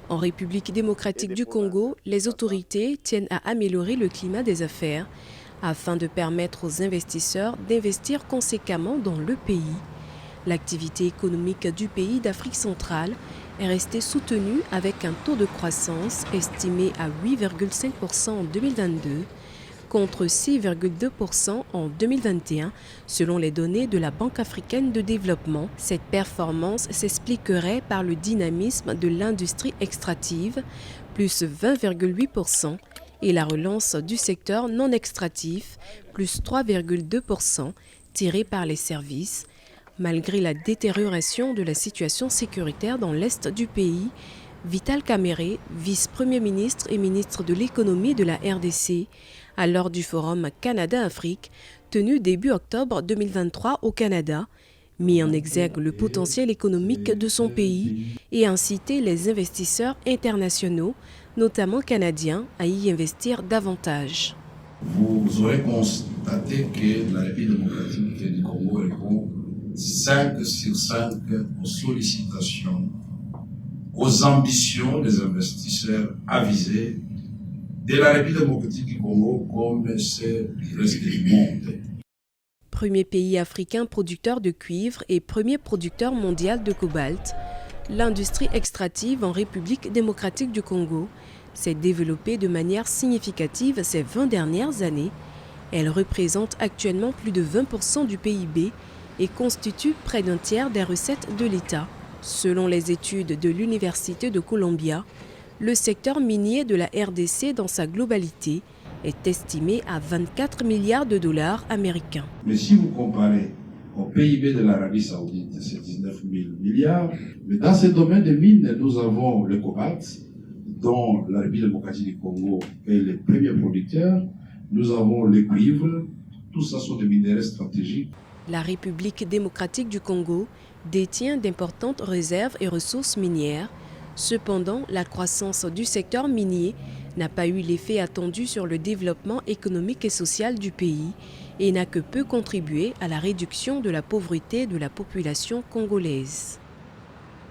En République démocratique du Congo, les autorités tiennent à améliorer le climat des affaires afin de permettre aux investisseurs d'investir conséquemment dans le pays. L'activité économique du pays d'Afrique centrale est restée soutenue avec un taux de croissance estimé à 8,5% en 2022 contre 6,2% en 2021 selon les données de la Banque africaine de développement. Cette performance s'expliquerait par le dynamisme de l'industrie extractive, plus 20,8%, et la relance du secteur non extractif, plus 3,2%, tirée par les services. Malgré la détérioration de la situation sécuritaire dans l'est du pays, Vital Kamerhe, vice-premier ministre et ministre de l'économie de la RDC, à l'heure du forum Canada-Afrique, tenu début octobre 2023 au Canada, mis en exergue le potentiel économique de son pays et incité les investisseurs internationaux, notamment canadiens, à y investir davantage. Vous aurez constaté que la République démocratique du Congo répond 5 sur 5 aux sollicitations, aux ambitions des investisseurs avisés de la République démocratique du Congo comme c'est le reste du monde. Premier pays africain producteur de cuivre et premier producteur mondial de cobalt, l'industrie extractive en République démocratique du Congo s'est développée de manière significative ces 20 dernières années. Elle représente actuellement plus de 20% du PIB et constitue près d'un tiers des recettes de l'État. Selon les études de l'Université de Columbia, le secteur minier de la RDC dans sa globalité est estimé à 24 milliards de dollars américains. Mais si vous comparez au PIB de l'Arabie Saoudite, c'est 19 000 milliards. Mais dans ce domaine de mines, nous avons le cobalt, dont la République démocratique du Congo est le premier producteur. Nous avons le cuivre. Tout ça sont des minéraux stratégiques. La République démocratique du Congo détient d'importantes réserves et ressources minières. Cependant, la croissance du secteur minier n'a pas eu l'effet attendu sur le développement économique et social du pays et n'a que peu contribué à la réduction de la pauvreté de la population congolaise.